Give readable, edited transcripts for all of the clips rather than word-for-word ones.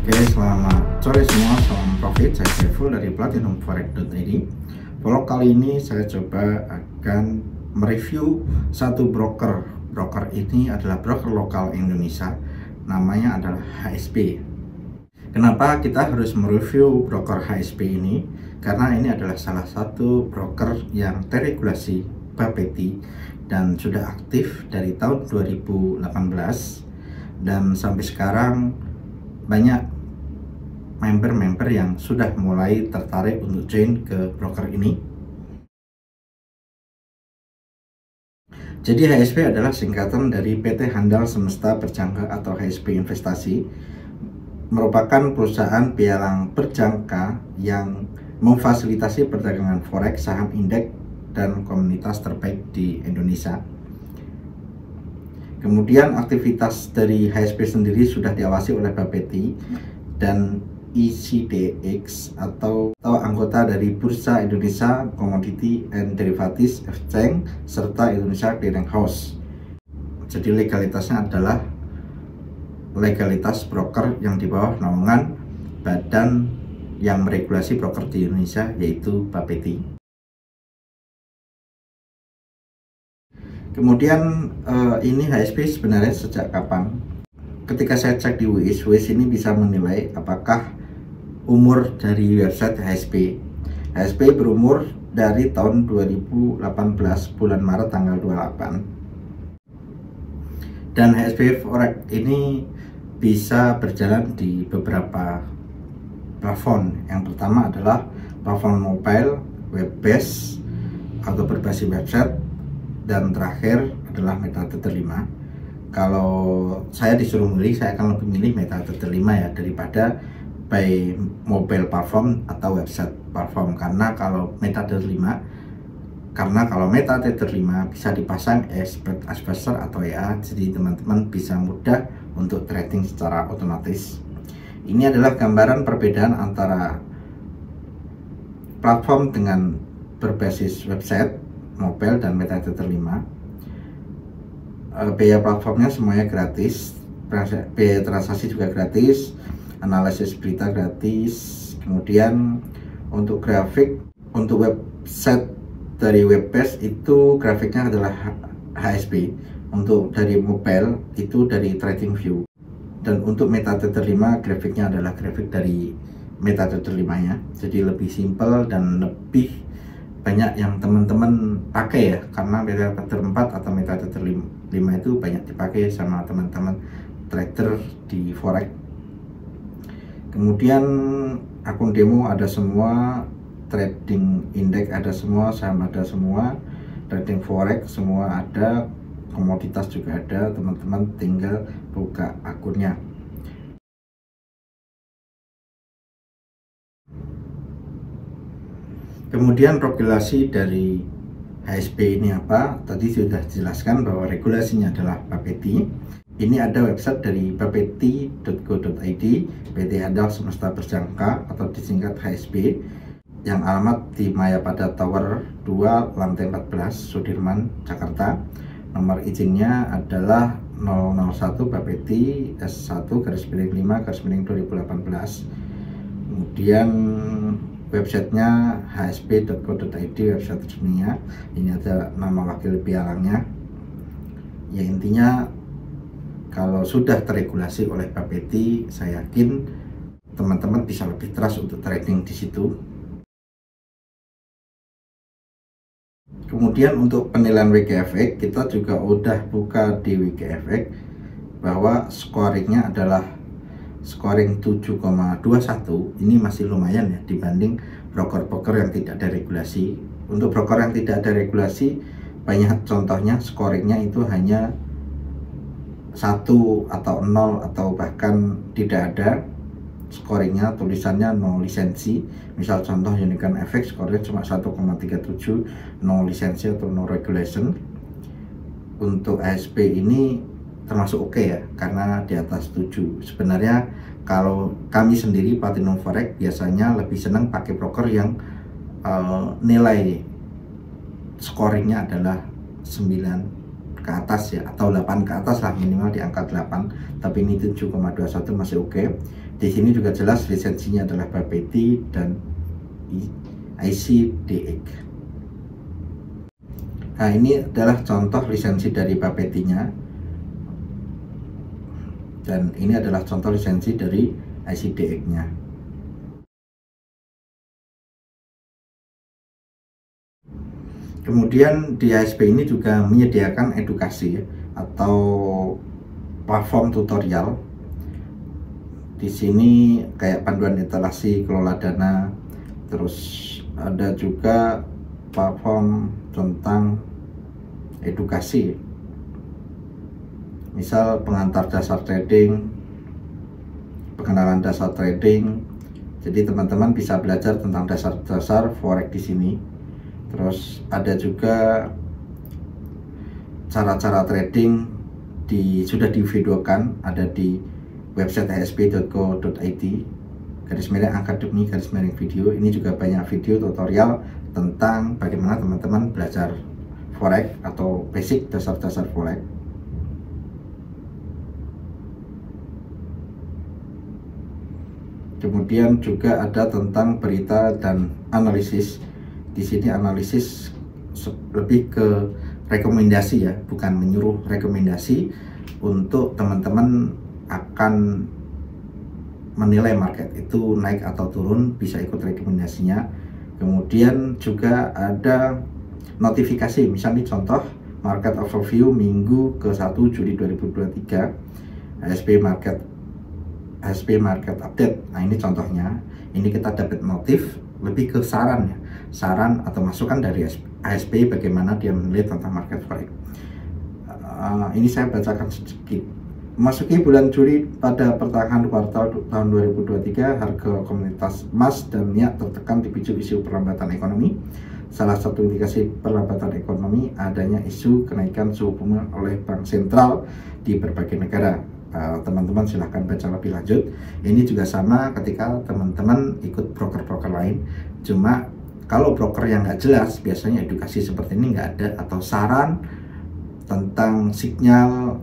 Oke, selamat sore semua, salam profit. Saya Saiful dari platinumforex.id. Vlog kali ini saya coba akan mereview satu broker. Broker ini adalah broker lokal Indonesia, namanya adalah HSP. Kenapa kita harus mereview broker HSP ini? Karena ini adalah salah satu broker yang teregulasi Bapeti dan sudah aktif dari tahun 2018, dan sampai sekarang banyak member-member yang sudah mulai tertarik untuk join ke broker ini. Jadi HSP adalah singkatan dari PT Handal Semesta Berjangka atau HSP Investasi, merupakan perusahaan pialang berjangka yang memfasilitasi perdagangan forex, saham indeks, dan komunitas terbaik di Indonesia. Kemudian aktivitas dari HSP sendiri sudah diawasi oleh Bapeti dan ICDX atau anggota dari Bursa Indonesia Commodity and Derivatives Exchange serta Indonesia Clearing House. Jadi legalitasnya adalah legalitas broker yang di bawah naungan badan yang meregulasi broker di Indonesia, yaitu Bapeti. Kemudian ini HSP sebenarnya sejak kapan? Ketika saya cek di WIS ini bisa menilai apakah umur dari website HSP. HSP berumur dari tahun 2018 bulan Maret tanggal 28. Dan HSP Forex ini bisa berjalan di beberapa platform. Yang pertama adalah platform mobile, web based atau berbasis website, dan terakhir adalah MetaTrader 5. Kalau saya disuruh milih, saya akan lebih milih MetaTrader 5 ya, daripada by mobile platform atau website platform. Karena kalau MetaTrader 5 bisa dipasang expert advisor atau EA, jadi teman-teman bisa mudah untuk trading secara otomatis. Ini adalah gambaran perbedaan antara platform dengan berbasis website, mobile, dan MetaTrader 5. Biaya platformnya semuanya gratis, biaya transaksi juga gratis, analisis berita gratis. Kemudian untuk grafik, untuk website dari webpage itu grafiknya adalah HSP, untuk dari mobile itu dari TradingView, dan untuk MetaTrader 5 grafiknya adalah grafik dari MetaTrader 5 nya. Jadi lebih simple dan lebih banyak yang teman-teman pakai ya, karena MetaTrader 4 atau MetaTrader 5 itu banyak dipakai sama teman-teman trader di forex. Kemudian akun demo ada semua, trading indeks ada semua, saham ada semua, trading forex semua ada, komoditas juga ada. Teman-teman tinggal buka akunnya. Kemudian regulasi dari HSP ini apa? Tadi sudah dijelaskan bahwa regulasinya adalah Bapeti. Ini ada website dari bapeti.co.id, PT Handal Semesta Berjangka atau disingkat HSP, yang alamat di Mayapada Tower 2, lantai 14, Sudirman, Jakarta. Nomor izinnya adalah 001 Bapeti S1/5/2018. Kemudian websitenya hsp.co.id, website resminya. Ini ada nama wakil pialangnya. Ya, intinya kalau sudah teregulasi oleh Bapeti, saya yakin teman-teman bisa lebih trust untuk trading di situ. Kemudian untuk penilaian WKFX, kita juga udah buka di WKFX bahwa scoringnya adalah scoring 7,21. Ini masih lumayan ya dibanding broker-broker yang tidak ada regulasi. Untuk broker yang tidak ada regulasi, banyak contohnya scoringnya itu hanya 1 atau 0 atau bahkan tidak ada scoringnya, tulisannya no lisensi. Misal contoh Unicorn FX skornya cuma 1,37, no lisensi atau no regulation. Untuk ASP ini termasuk oke ya, karena di atas 7. Sebenarnya kalau kami sendiri Platinum Forex biasanya lebih senang pakai broker yang nilai scoringnya adalah 9 ke atas ya, atau 8 ke atas lah, minimal di angka 8, tapi ini 7,21 masih oke. Di sini juga jelas lisensinya adalah Bapeti dan ICDX. Nah, ini adalah contoh lisensi dari Bapetinya, dan ini adalah contoh lisensi dari ICDX-nya. Kemudian di ASP ini juga menyediakan edukasi atau platform tutorial. Di sini kayak panduan instalasi, kelola dana, terus ada juga platform tentang edukasi, misal pengantar dasar trading, pengenalan dasar trading. Jadi teman-teman bisa belajar tentang dasar-dasar forex di sini. Terus ada juga cara-cara trading sudah divideokan, ada di website asp.co.id /akademi/video. Ini juga banyak video tutorial tentang bagaimana teman-teman belajar forex atau basic dasar-dasar forex. Kemudian juga ada tentang berita dan analisis. Di sini analisis lebih ke rekomendasi ya, bukan menyuruh, rekomendasi untuk teman-teman akan menilai market itu naik atau turun, bisa ikut rekomendasinya. Kemudian juga ada notifikasi, misalnya contoh market overview minggu ke-1 Juli 2023, ASP market update. Nah, ini contohnya. Ini kita dapat notif lebih ke saran ya, saran atau masukan dari ASP bagaimana dia menilai tentang market forex. Ini saya bacakan sedikit. Memasuki bulan Juli, pada pertengahan kuartal tahun 2023, harga komoditas emas dan minyak tertekan dipicu isu perlambatan ekonomi. Salah satu indikasi perlambatan ekonomi adanya isu kenaikan suku bunga oleh bank sentral di berbagai negara. Teman-teman silahkan baca lebih lanjut. Ini juga sama ketika teman-teman ikut broker-broker lain. Cuma kalau broker yang nggak jelas, biasanya edukasi seperti ini nggak ada, atau saran tentang sinyal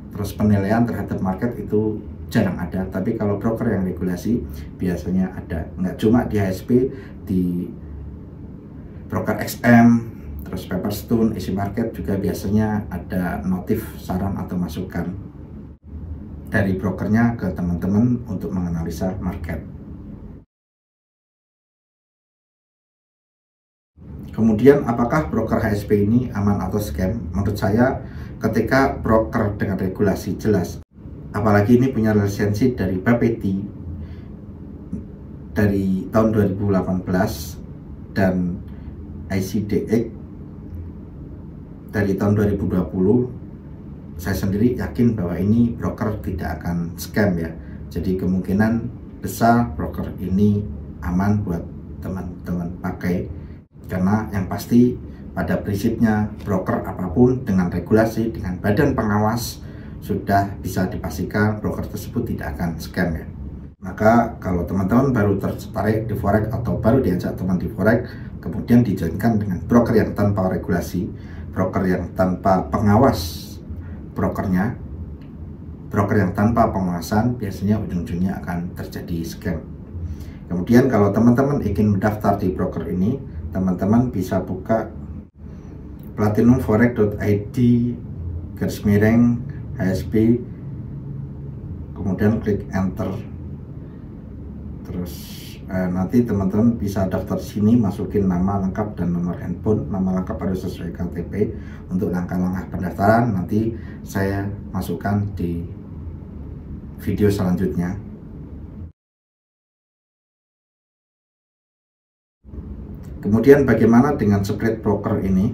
terus penilaian terhadap market itu jarang ada. Tapi kalau broker yang regulasi biasanya ada. Nggak cuma di HSP, di broker XM, terus Paperstone, Easy Market juga biasanya ada notif saran atau masukan dari brokernya ke teman-teman untuk menganalisa market. Kemudian apakah broker HSP ini aman atau scam? Menurut saya ketika broker dengan regulasi jelas, apalagi ini punya lisensi dari Bapeti dari tahun 2018 dan ICDX dari tahun 2020, saya sendiri yakin bahwa ini broker tidak akan scam ya. Jadi kemungkinan besar broker ini aman buat teman-teman pakai, karena yang pasti pada prinsipnya broker apapun dengan regulasi, dengan badan pengawas, sudah bisa dipastikan broker tersebut tidak akan scam ya. Maka kalau teman-teman baru tertarik di forex atau baru diajak teman di forex, kemudian dijoinkan dengan broker yang tanpa regulasi, broker yang tanpa pengawas brokernya, broker yang tanpa pengawasan, biasanya ujung-ujungnya akan terjadi scam. Kemudian kalau teman-teman ingin mendaftar di broker ini, teman-teman bisa buka platinumforex.id /HSP, kemudian klik enter. Terus nanti teman-teman bisa daftar sini, masukin nama lengkap dan nomor handphone. Nama lengkap harus sesuai KTP. Untuk langkah-langkah pendaftaran nanti saya masukkan di video selanjutnya. Kemudian bagaimana dengan spread broker ini?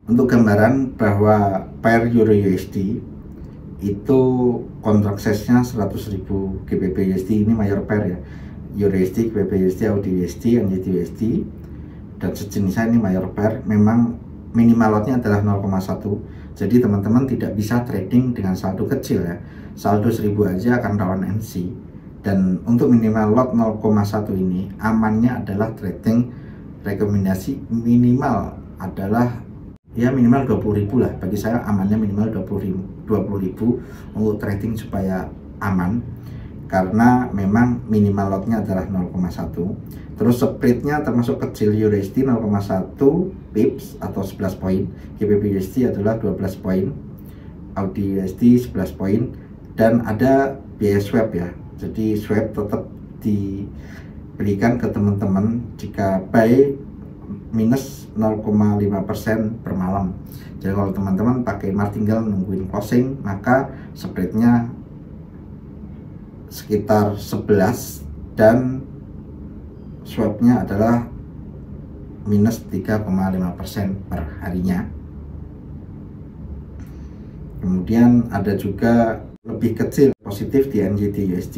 Untuk gambaran bahwa pair Euro USD itu kontrak size-nya 100.000 GBP USD, ini mayor pair ya, Euro USD, GBP USD, AUD USD, NZD USD, dan sejenisnya. Ini mayor pair. Memang minimal lotnya adalah 0,1. Jadi teman-teman tidak bisa trading dengan saldo kecil ya, saldo 1000 aja akan rawan MC. Dan untuk minimal lot 0,1 ini amannya adalah trading, rekomendasi minimal adalah ya minimal 20.000 lah. Bagi saya amannya minimal 20.000 untuk trading supaya aman, karena memang minimal lotnya adalah 0,1. terus spreadnya termasuk kecil. USD 0,1 pips atau 11 poin, GBP USD adalah 12 poin, Audi USD 11 poin, dan ada biaya swap ya. Jadi swap tetap diberikan ke teman-teman jika buy minus 0,5% per malam. Jadi kalau teman-teman pakai martingale nungguin closing, maka spreadnya sekitar 11 dan swapnya adalah minus 3,5% per harinya. Kemudian ada juga lebih kecil positif di NZD USD.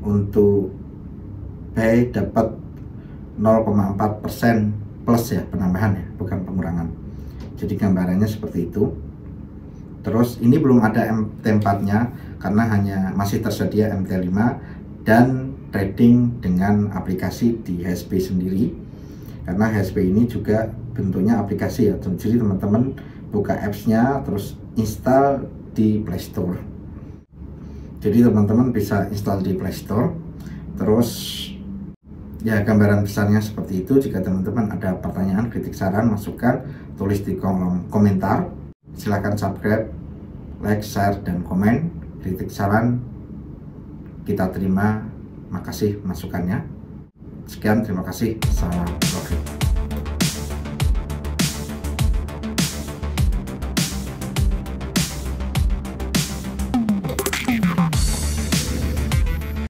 Untuk buy dapat 0,4% plus ya, penambahan ya, bukan pengurangan. Jadi gambarannya seperti itu. Terus ini belum ada MT4-nya karena hanya masih tersedia MT5 dan trading dengan aplikasi di HP sendiri, karena HP ini juga bentuknya aplikasi ya. Jadi teman-teman buka apps-nya terus install di Play Store. Jadi teman-teman bisa install di Play Store. Terus ya gambaran besarnya seperti itu. Jika teman-teman ada pertanyaan, kritik, saran, masukan, tulis di kolom komentar. Silahkan subscribe, like, share, dan komen. Kritik saran kita terima. Makasih masukannya. Sekian, terima kasih. Salam.